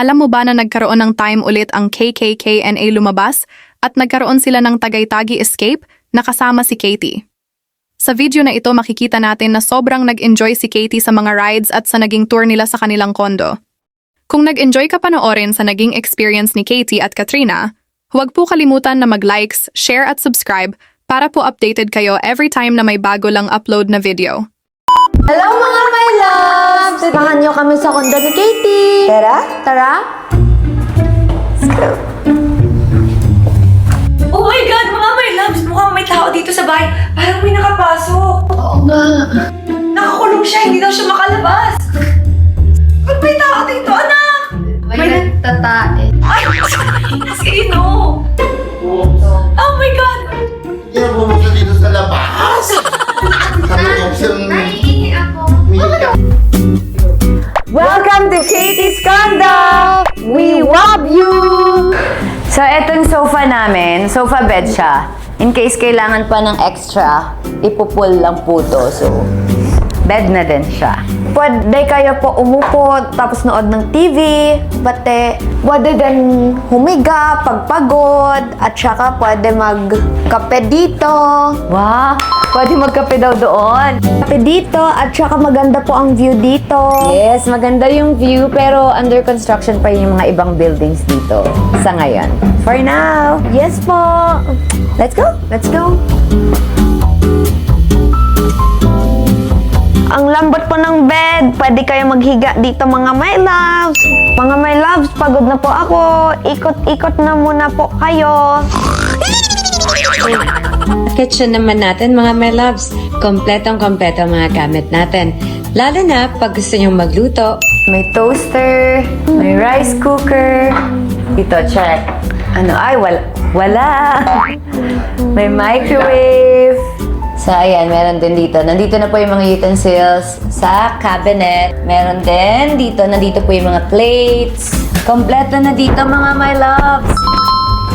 Alam mo ba na nagkaroon ng time ulit ang KKKNA lumabas at nagkaroon sila ng Tagaytagi Escape na kasama si Katie? Sa video na ito makikita natin na sobrang nag-enjoy si Katie sa mga rides at sa naging tour nila sa kanilang kondo. Kung nag-enjoy ka panoorin sa naging experience ni Katie at Katrina, huwag po kalimutan na mag-likes, share at subscribe para po updated kayo every time na may bago lang upload na video. Hello mga my loves! Samahan niyo kami sa kondo ni Katie! Tara? Tara? Let's go! Oh my God, mga my loves! Mukhang may tao dito sa bahay. Parang may nakapasok. Oo nga! Nakakulong siya, hindi daw siya makalabas. Ba't may tao dito, anak? May nagtatae. Ay, sino? Oh my God! Hindi na pumunta dito sa labas! Sa loob siyang... Naiingi ako. Mika. Welcome to Katie's Condo! We love you! So, etong sofa namin, sofa bed siya. In case kailangan pa ng extra, ipupull lang po to. So, bed na din siya. Pwede kayo po umupo tapos nood ng TV, pati pwede din humiga, pagpagod, at saka pwede magkape dito. Wow! Pwede magkape daw doon. Kape dito, at saka maganda po ang view dito. Yes, maganda yung view, pero under construction pa yung mga ibang buildings dito sa ngayon. For now, Yes po! let's go! Let's go! Ang lambot po ng bed. Pwede kayo maghiga dito mga my loves. Mga my loves, pagod na po ako. Ikot-ikot na muna po kayo. Kitchen naman natin mga my loves. Kompletong-kompleto ang mga gamit natin. Lalo na pag gusto nyong magluto. May toaster, may rice cooker. Dito, check. Ano? Ay, wala. May microwave. So, ayan, meron din dito. Nandito na po yung mga utensils sa cabinet. Meron din dito. Nandito po yung mga plates. Kompleto na dito, mga my loves.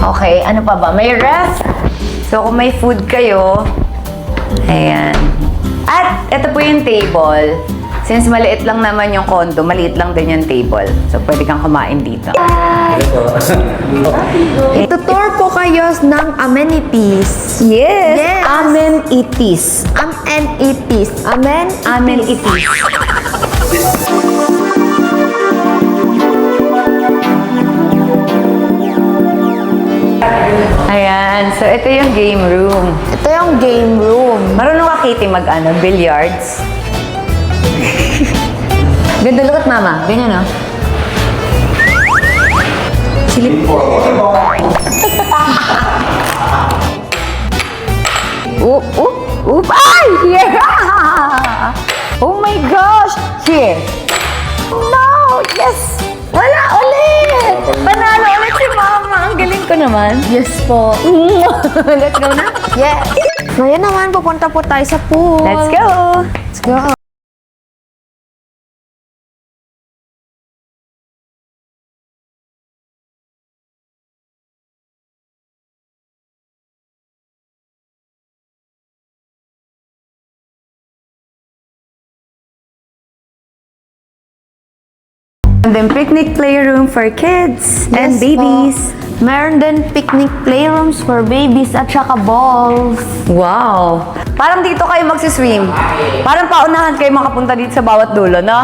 Okay, ano pa ba? May ref. So, kung may food kayo, ayan. At, ito po yung table. Since maliit lang naman yung condo, maliit lang din yung table. So, pwede kang kumain dito. Itutour po kayo ng amenities. Yes! Amenities. Amenities. Amenities. Ayan. So, ito yung game room. Ito yung game room. Marunong ka, Katie, billiards? Ganda, look at mama. Ganyan, no? Silip. Oop. Ay! Here! Oh my gosh! Here. No! Yes! Wala ulit! Panalo ulit si mama. Ang galing ko naman. Yes po. Let's go na. Yes. Ngayon naman, pupunta po tayo sa pool. Let's go! Let's go. And then picnic playroom for kids and Yes babies. po. Meron din picnic playrooms for babies at saka balls. Wow! Parang dito kayo magsiswim. Parang paunahan kayo makapunta dito sa bawat dulo, no?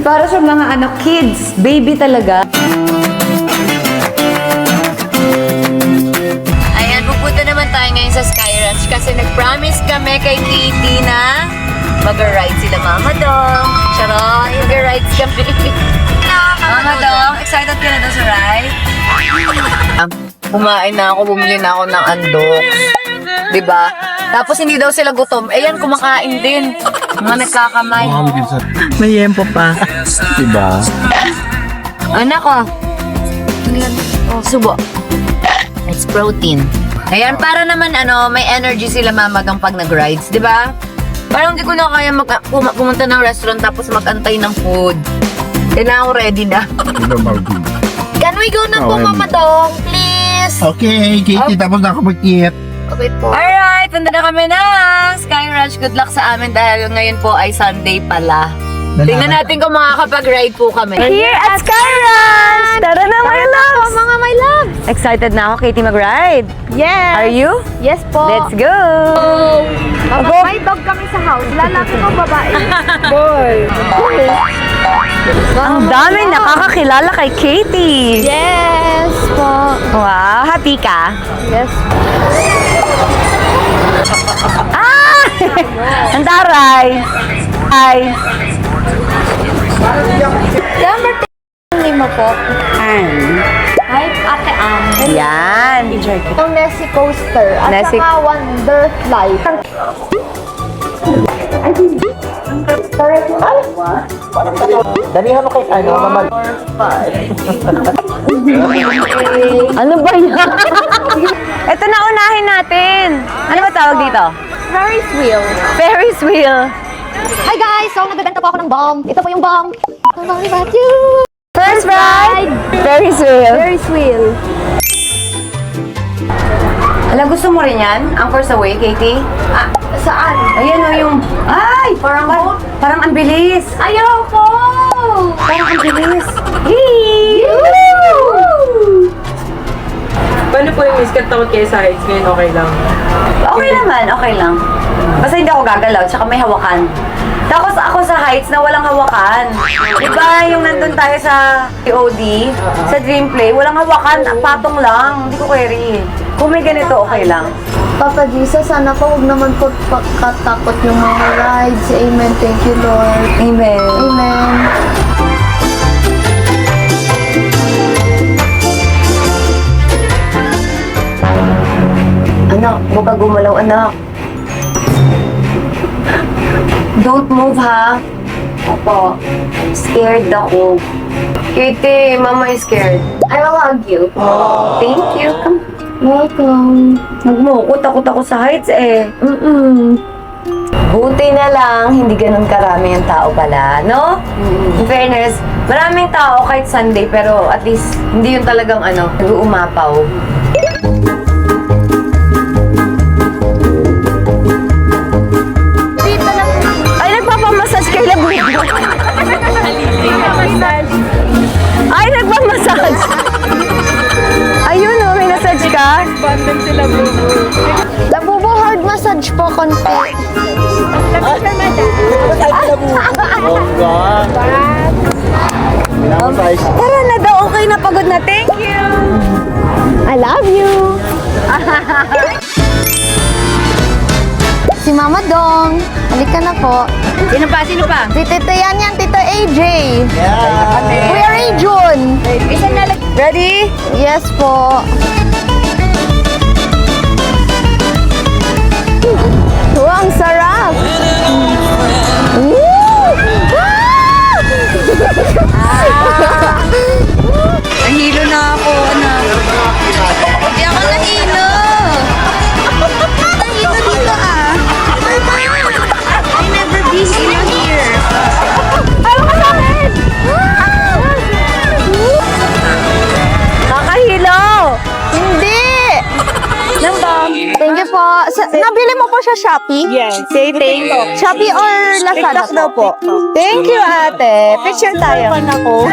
Para sa mga kids, baby talaga. Ayan, pupunta naman tayo ngayon sa Sky Ranch kasi nag-promise kami kay Katie na mag-ride sila Mama Dong. Charot, mag-rides kami. Mama Dong, excited ka na daw sa ride? Kumain na ako, bumili na ako ng andok. Diba? Tapos hindi daw sila gutom. Eh yan, kumakain din. Mga nagkakamay. May yempo pa. Diba? Anak ko. Subo. It's protein. Ayan, para naman may energy sila mamagang pag nag-rides, di ba? Parang hindi ko na kaya pumunta ng restaurant tapos mag-antay ng food. Now, ready na. Can we go na po, Mama Dong? Please. Okay, Katie, tapos na ako mag-eat. Okay po. Alright, punta na kami ng Sky Ranch. Good luck sa amin dahil ngayon po ay Sunday pala. Tingnan natin kung makakapag-ride po kami. Here at Sky Ranch! Tara na, my loves! mga my loves! Excited na ako, Katie, mag-ride. Yes! Are you? Yes po. Let's go! May dog kami sa house. Lalaki o babae? Boy. Ang dami nakakakilala kay Katie. Yes po. Wow, happy ka? Yes. Ah! Ang taray! Hi! Number 10 mo po. Hi, Ate Am. Yan. Ang Nessie Coaster at Nessie- saka Wonderfly. Dalihan mo kay ano, mamag... Ano ba yan? Ito na unahin natin. Ano ba tawag dito? Ferris wheel. Ferris wheel. Hi guys! So, nagbebenta po ako ng bomb. Ito po yung bomb. How about you? First ride! Ferris wheel. Ferris wheel. Alam, gusto mo rin yan? Anchors Away, Katie? Ah, saan? Ayan o yung... Ay! Parang ang bilis. Ayoko! Parang ang bilis. Paano po yung miskat takot kayo sa heights ngayon? Okay lang. Okay naman, okay lang. Basta hindi ako gagalaw, tsaka may hawakan. Tapos ako sa heights na walang hawakan. Diba yung nandun tayo sa POD, sa Dream Play, walang hawakan, patong lang. Hindi ko carry. Kung may ganito, okay lang. Papa Jesus, sana po huwag naman po pagkatakot yung mga rides. Amen. Thank you, Lord. Amen. Amen. Anak, huwag ka gumalaw, anak. Don't move, ha? Opo. Scared ako. Katie, mama is scared. I will hug you. Thank you. Come. Welcome. Nagmukot, takot ako sa heights eh. Buti na lang, hindi ganun karami ang tao pala, no? In fairness, maraming tao kahit Sunday, pero at least hindi yun talagang nag-uumapaw. Ay, nagpapamassage kay Labuyo. Ay, nagpapamassage. Ayun o, may massage ka? Labubo hard massage po, konti. Tara na daw, okay na, pagod na. Thank you. I love you. Si Mama Dong. Halika na po. Sino pa? Sino pa? Si Tito yan, Tito AJ. Kuya Ray Jun. Isa na lang. Ready? Yes po. Wow, ang sarap. Nahilo na ako, anak. Hindi ako nahilo. Nahilo dito ah. I never been here. Ayaw ka sa akin! Nakahilo. Hindi! Nang bomb. Thank you po. Nabili mo po siya Shopee? Yes. Say thank you. Shopee or Lazada TikTok daw po. Thank you, ate. Picture tayo. Picture.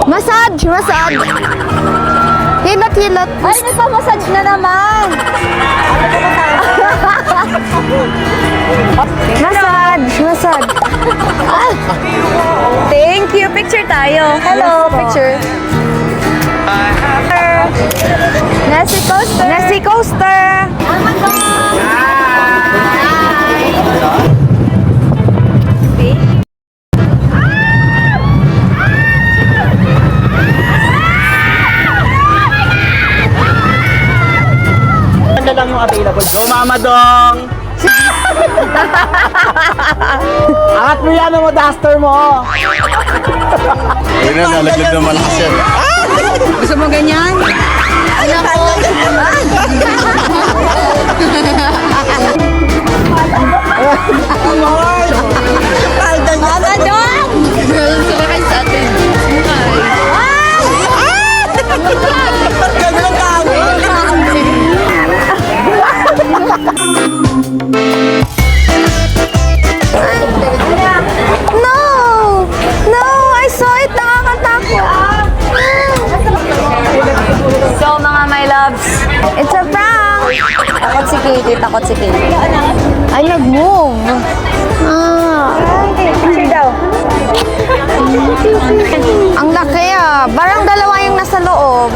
Massage! Massage! Hilot-hilot. Ay, nagpa-massage na naman! Massage! Massage! Thank you. Picture tayo. Hello, picture. Nessie Coaster. Nessie Coaster! Ano lang yung available? Go, Mama Dong! Angat mo yan mo, duster mo! Ayun na, nalaglag na malakas yan. Gusto mo ganyan? Ano po? Takot si Katie, takot si Katie. Ay, nag-move. Ah. Picture daw. Ang laki ah. Barang dalawa yung nasa loob.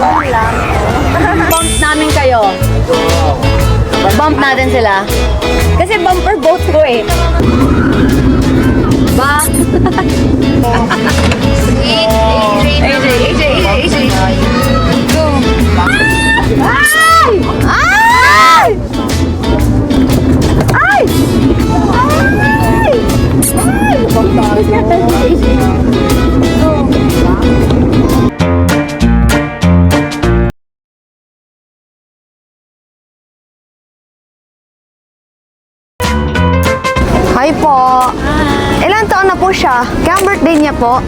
Bump namin kayo. Bump natin sila. Kasi bumper boat ko eh. Ba? AJ. Go. Ay! Ay! Ay! Hi po. Ilan taon na po siya? Kaya ang birthday niya po?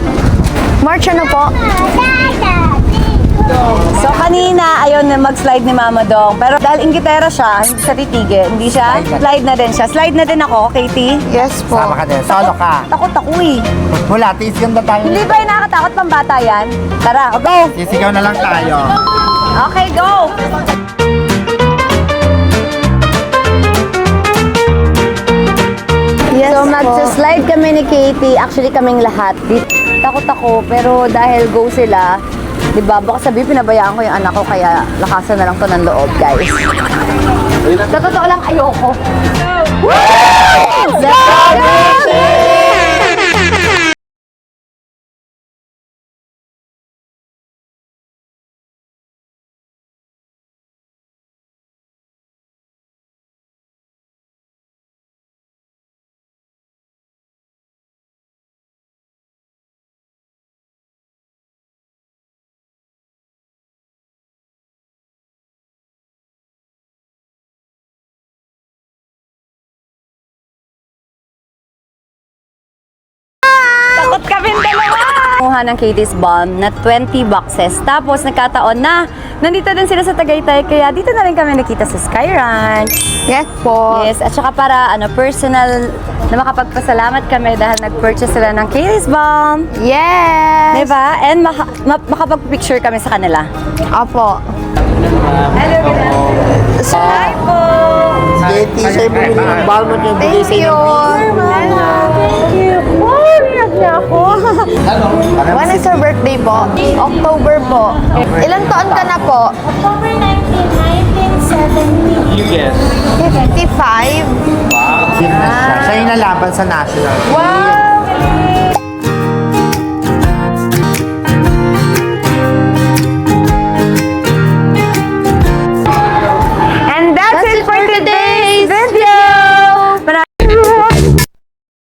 March ano po? So kanina, ayaw na mag-slide ni Mama Dong. Pero dahil ingitera siya, hindi siya titigil. Hindi siya, slide na din siya. Slide na din ako, Katie. Yes po. Sama ka din. Solo ka. Takot ako eh. Wala, tiis ganda tayo. Hindi ba yung nakakatakot pang bata yan? Tara, go! Sisigaw na lang tayo. Okay, go! Yes So po. mag-slide kami ni Katie, actually kaming lahat. Takot ako, pero dahil go sila, di ba, baka sabi pinabayaan ko yung anak ko, kaya lakasan na lang to ng loob, guys. Sa totoo lang, ayoko. Takot kaming dalawa! Kumuha ng Katie's Bomb na 20 boxes. Tapos nagkataon na nandito din sila sa Tagaytay, kaya dito na rin kami nakita sa Sky Ranch. Yes po. Yes, at saka para personal na makapagpasalamat kami dahil nag-purchase sila ng Katie's Bomb. Yes. Diba? And makapag-picture kami sa kanila. Opo. Hello, So, Hi po! Katie, sa'yo bumili ng balmond yung bigay thank sa'yo you. ng Thank you! Wow, niyak niya ako! When is your birthday po? October po. Ilang taon ka na po? October 19, 1970. You guess. 55? Yun na siya. Siya yung nalaban sa national. Wow!